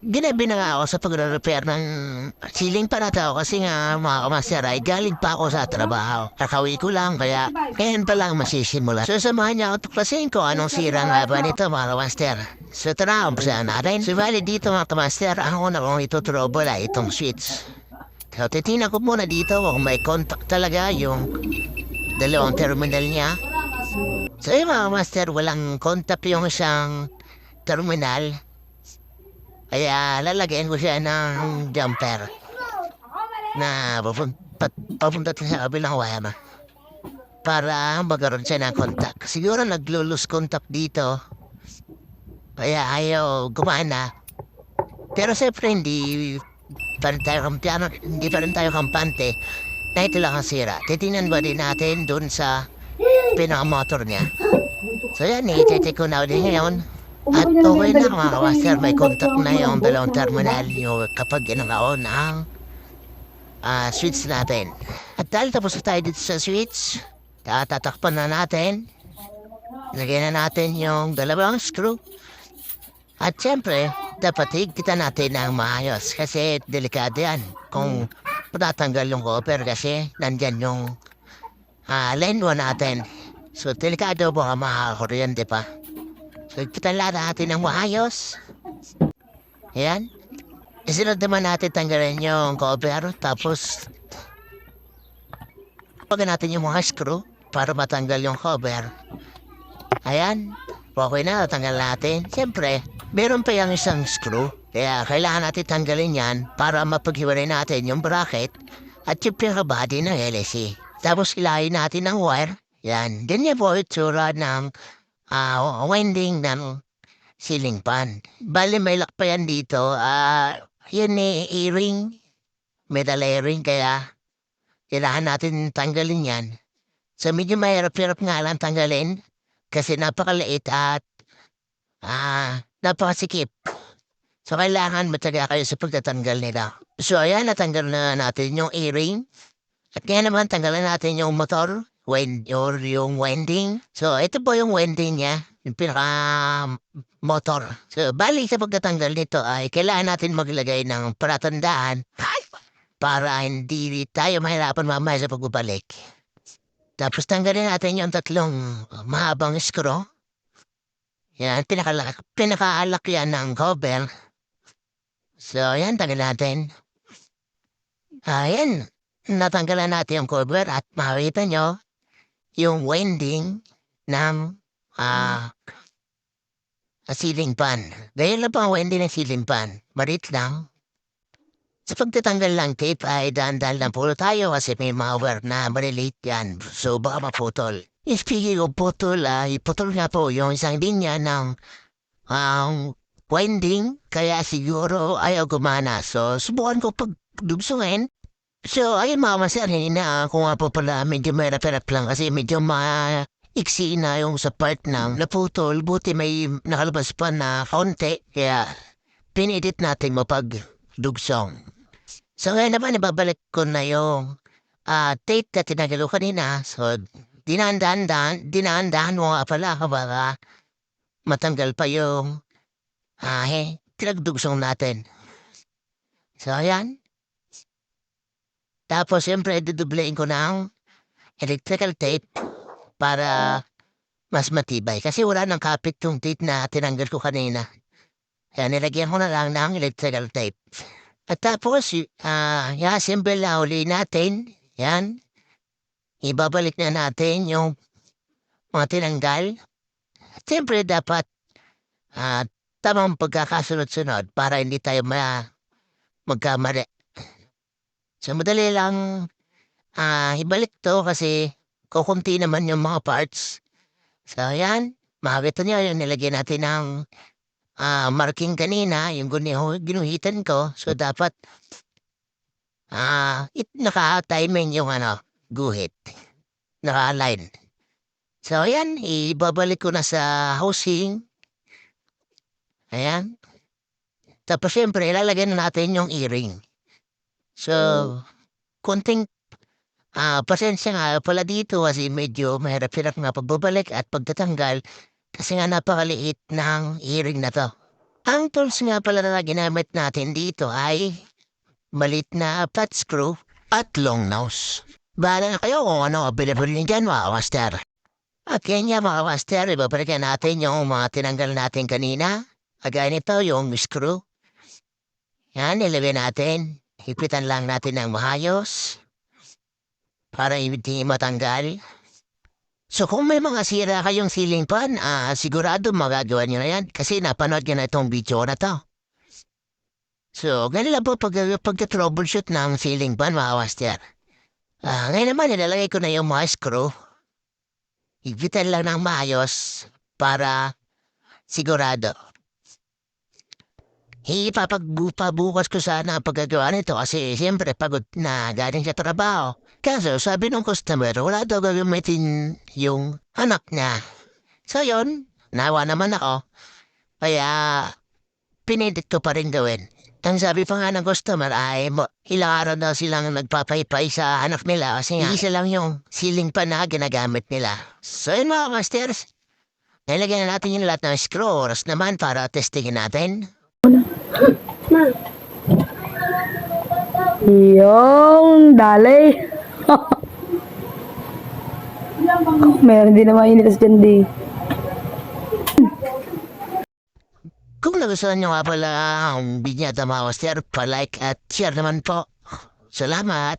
Ginabi na nga ako sa pagre-repair ng ceiling para tao kasi nga mga kamaster ay galing pa ako sa trabaho. Kakawi ko lang kaya ngayon pa lang masisimula. So samahan niya ako tuklasin ko anong sira nga ba nito mga kamaster. So tara, umpisahan natin. So bali dito mga kamaster, ako na kung itutrouble ay itong switch. So titignan ko muna dito kung may contact talaga yung dalawang terminal niya. So yung mga kamaster, walang contact yung isang terminal. Kaya lalagyan ko siya ng jumper na papunta sa kabilang wire para magkaroon siya ng contact. Siguro naglo-lose contact dito kaya ayaw gumana. Pero siyempre hindi pa rin tayo kampante na ito lang ang sira. Titingnan ba din natin dun sa pinaka-motor niya. So yan, i-check ko na din ngayon. At okay na mga kawaster, may contact na yung dalawang terminal yung kapag ginagaon ang switch natin. At dahil tapos na tayo dito sa switch, tatakpan na natin. Lagyan na natin yung dalawang screw. At syempre, dapat higpitan natin ng maayos kasi delikado yan. Kung patatanggal yung copper kasi nandyan yung line 1 natin. So delikado baka makakakuryente pa. So higpitan lang natin ng maayos. Ayan. Isunod naman natin tanggalin yung cover tapos pagka natin yung mga screw para matanggal yung cover. Ayan. Okay na, tanggal natin. Siyempre, meron pa yung isang screw. Kaya kailangan natin tanggalin yan para mapaghiwalay natin yung bracket at yung pinaka-body ng LSC. Tapos ilayin natin ng wire. Yan. Ganyan po itsura ng winding ng ceiling fan. Bali may lock pa yan dito. Yun ni e-ring. Metal e-ring kaya kailangan natin tanggalin yan. So medyo mahirap-hirap nga lang tanggalin kasi napakaliit at napakasikip. So kailangan mataga kayo sa pagtatanggal nila. So ayan, natanggal na natin yung e-ring. At kaya naman tanggalan natin yung motor or yung winding. So ito po yung winding niya, yung pinaka-motor. So bali sa pagtatanggal nito ay kailangan natin maglagay ng palatandaan para hindi tayo mahirapan mamaya sa pagbabalik. Tapos tanggalin natin yung tatlong mahabang screw. Yan, pinakaalak yan ng cover. So yan, tanggal natin. Ayan, natanggalan natin yung cover at makikita nyo yung winding ng ceiling fan. Gayun lang po ang winding ng ceiling fan. Marit lang. Sa pagtatanggal ng tape ay dahan-dahan lang po tayo kasi may mga wire na maliliit yan. So baka maputol. Speaking of putol, putol nga po yung isang linya ng winding kaya siguro ayaw gumana. So subukan ko pagdugsungin. So ayun mga masarin na kung nga po pala medyo mahirap-hirap lang kasi medyo iksi na yung sa part ng naputol. Buti may nakalabas pa na kaunti kaya pinedit natin mapagdugsong. So ngayon naman, ibabalik ko na yung tape na tinagalo kanina. So, dinahan-dahan mo nga pala baka matanggal pa yung tinagdugsong natin. So, ayan. Tapos, siyempre, dudublein ko ng electrical tape para mas matibay. Kasi wala nang kapit yung tape na tinanggal ko kanina. Kaya nilagyan ko na lang ng electrical tape. At tapos, simple na uli natin. Yan. Ibabalik na natin yung mga tinanggal. Siyempre, dapat tamang pagkakasunod-sunod para hindi tayo magkamali. So, madali lang ibalik to kasi kukunti naman yung mga parts. So, yan. Makakita nyo yung nilagyan natin ng marking kanina, yung ginuhitan ko. So, dapat naka-timing yung guhit. Naka-align. So, ayan. Ibabalik ko na sa housing. Ayan. Tapos, syempre, ilalagay na natin yung e-ring. So, kunting pasensya nga pala dito kasi medyo mahirap-hirap nga pagbabalik at pagtatanggal kasi nga napakaliit ng e-ring na to. Ang tools nga pala na ginamit natin dito ay malit na flat screw at long nose. Bahala na kayo kung ano available nyo dyan mga master. At yan nga mga master, ibabalikan natin yung mga tinanggal natin kanina. Kagaya nito yung screw. Yan, ilagay natin. Hipitan lang natin ng mahayos para hindi matanggal. So kung may mga sira kayong ceiling fan, sigurado magagawa nyo na yan kasi napanood nyo na itong video na to. So, ganun lang po pagka-troubleshoot ng ceiling fan mga master. Ngayon naman, nilalagay ko na yung mga screw. Higitan lang ng maayos para sigurado. Ipapabukas ko sana ang paggagawa nito kasi siyempre pagod na galing sa trabaho. Kaso sabi ng customer, wala daw gagamitin yung anak niya. So yun, nawa naman ako. Kaya pinilit ko pa rin gawin. Ang sabi pa nga ng customer ay ilang araw daw silang nagpapaypay sa anak nila kasi nga isa lang yung ceiling pan na ginagamit nila. So yun mga masters, nilagyan na natin yung lahat ng screw oras naman para testingin natin. Yung dalay. Meron din naman initas dyan di. Kung nagustuhan nyo nga pala ang video na mga master, pa-like at share naman po. Salamat!